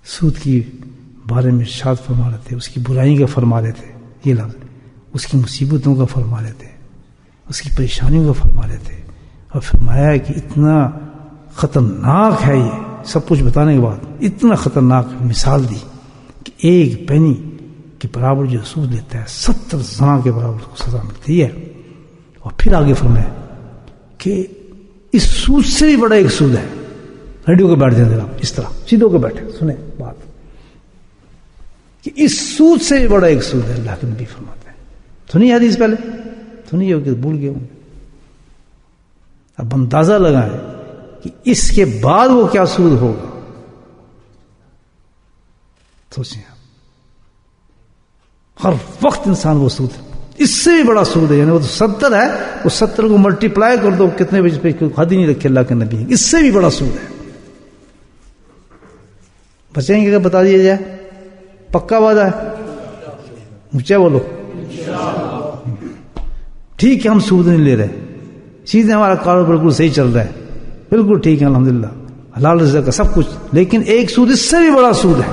سود کی بارے میں ارشاد فرما رہے تھے، اس کی برائیوں کا فرما رہے تھے، یہ لفظ اس کی مصیبتوں کا فرما رہے تھے، اس کی پریشانیوں کا فرما رہے تھے، اور فرمایا کہ اتنا خطرناک ہے یہ سب کچھ بتانے کے بعد اتنا خطرناک مثال دی کہ ایک پینی کے برابر جو سود لیتا ہے 70 زنا کے برابر اس کو سزا ملتی ہے. اور پھر آگے فرمایا کہ اس سود سے بھی بڑا ایک سود ہے. ریڈیو کے بیٹھ جائیں ذرا اس طرح سیدھو کے بیٹھے سنیں بات کہ اس سود سے بھی بڑا ایک سود ہے. اللہ کے نبی فرماتے ہیں. سنیے حدیث پہلے سنیے کہ بھول گئے ہوں. اب اندازہ لگائیں کہ اس کے بعد وہ کیا سود ہوگا. سوچیں ہر وقت انسان وہ سود ہے، اس سے بھی بڑا سود ہے. یعنی وہ تو 70 ہے، وہ 70 کو ملٹی پلائی کر دو کتنے بجے پہ حد ہی نہیں رکھے اللہ کے نبی. اس سے بھی بڑا سود ہے. بچیں گے کہ بتا دیا جائے؟ پکا وعدہ ہے؟ اونچا بولو. ٹھیک ہے ہم سود نہیں لے رہے، چیزیں ہمارا کاروبار بالکل صحیح چل رہا ہے، بالکل ٹھیک ہے الحمدللہ، حلال رزق کا سب کچھ. لیکن ایک سود اس سے بھی بڑا سود ہے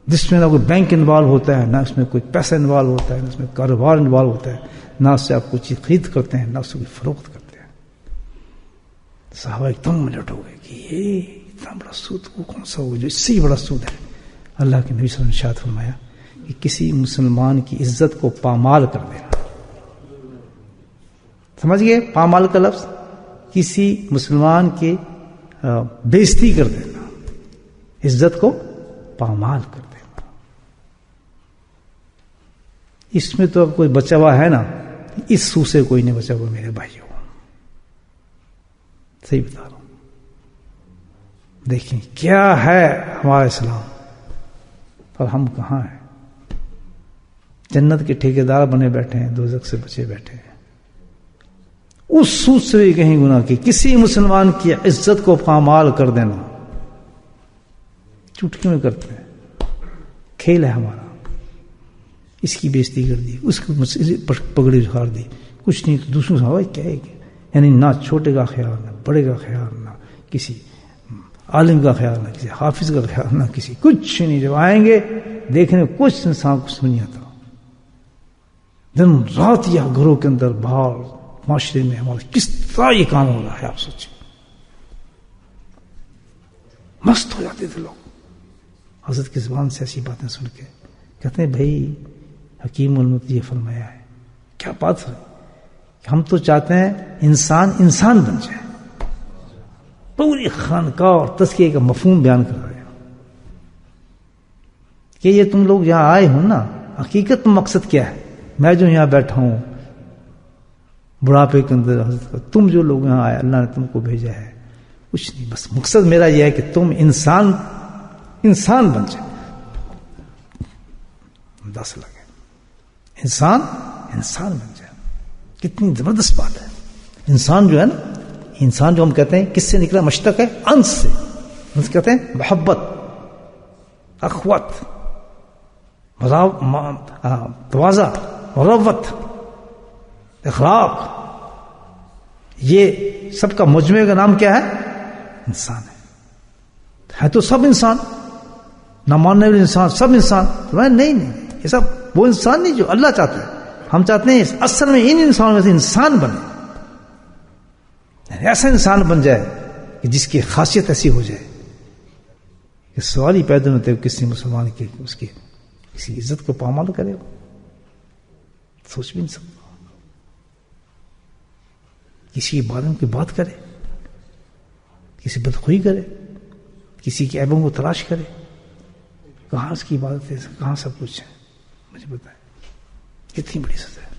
جس میں نہ کوئی بینک انوالو ہوتا ہے، نہ اس میں کوئی پیسہ انوالو ہوتا ہے، نہ اس میں کاروبار انوالو ہوتا ہے، نہ اس سے آپ کوئی چیز خرید کرتے ہیں، نہ اس سے کوئی فروخت کرتے ہیں. صحابہ ایک دم ملٹ ہو گئے کہ یہ اتنا بڑا سود وہ کون سا ہوگا جو اس سے ہی بڑا سود ہے. اللہ کے نبی صلی اللہ علیہ وسلم نے ارشاد فرمایا کہ کسی مسلمان کی عزت کو پامال کر دینا. سمجھ گئے پامال کا لفظ؟ کسی مسلمان کی بےزتی کر دینا، عزت کو پامال کر دینا. اس میں تو کوئی بچا ہوا ہے نا، اس سو سے کوئی نہیں بچا ہوا میرے بھائیوں. صحیح بتا رہا ہوں. دیکھیں کیا ہے ہمارا اسلام اور ہم کہاں ہیں. جنت کے ٹھیکیدار بنے بیٹھے ہیں، دوزخ سے بچے بیٹھے ہیں. اس سود سے بھی کہیں گناہ کی کسی مسلمان کی عزت کو پامال کر دینا. چٹکی میں کرتے ہیں، کھیل ہے ہمارا. اس کی بےزتی کر دی، اس کو پگڑی اجھاڑ دی، کچھ نہیں تو دوسروں سے کیا ہے. یعنی نہ چھوٹے کا خیال، نہ بڑے کا خیال، نہ کسی عالم کا خیال، نہ کسی حافظ کا خیال، نہ کسی کچھ نہیں. جب آئیں گے دیکھنے کچھ انسان کو سمجھ نہیں آتا. دن رات یہ گھروں کے اندر باہر معاشرے میں ہمارا کس طرح یہ کام ہو رہا ہے. آپ سوچیں مست ہو جاتے تھے لوگ حضرت کی زبان سے ایسی باتیں سن کے. کہتے ہیں بھائی حکیم المت یہ فرمایا ہے. کیا بات ہے. ہم تو چاہتے ہیں انسان بن جائے. پوری خانقاہ اور تزکیے کا مفہوم بیان کر رہے ہیں کہ یہ تم لوگ یہاں آئے ہو نا، حقیقت مقصد کیا ہے. میں جو یہاں بیٹھا ہوں بڑھاپے کے اندر حضرت کا، تم جو لوگ یہاں آئے اللہ نے تم کو بھیجا ہے کچھ نہیں، بس مقصد میرا یہ ہے کہ تم انسان بن جائے. 10 لگے انسان بن جائے. کتنی زبردست بات ہے. انسان جو ہے نا، انسان جو ہم کہتے ہیں کس سے نکلا؟ مشتق ہے انس سے. انس کہتے ہیں محبت، اخوت، تواضع، مروت، اخلاق. یہ سب کا مجموعے کا نام کیا ہے؟ انسان ہے تو سب انسان، نہ ماننے والے انسان، سب انسان. نہیں یہ سب وہ انسان نہیں جو اللہ چاہتا ہے. ہم چاہتے ہیں اصل میں ان انسانوں میں سے انسان بنے، ایسا انسان بن جائے کہ جس کی خاصیت ایسی ہو جائے کہ سوال ہی پیدا ہوتے کسی مسلمان کی اس کی کسی عزت کو پامال کرے. سوچ بھی نہیں سکتا. کسی کے بارے میں کوئی بات کرے، کسی بدخوئی کرے، کسی کی عیبوں کو تلاش کرے. کہاں اس کی عبادت ہے، کہاں سب کچھ ہے. مجھے بتائیں کتنی بڑی سزا ہے.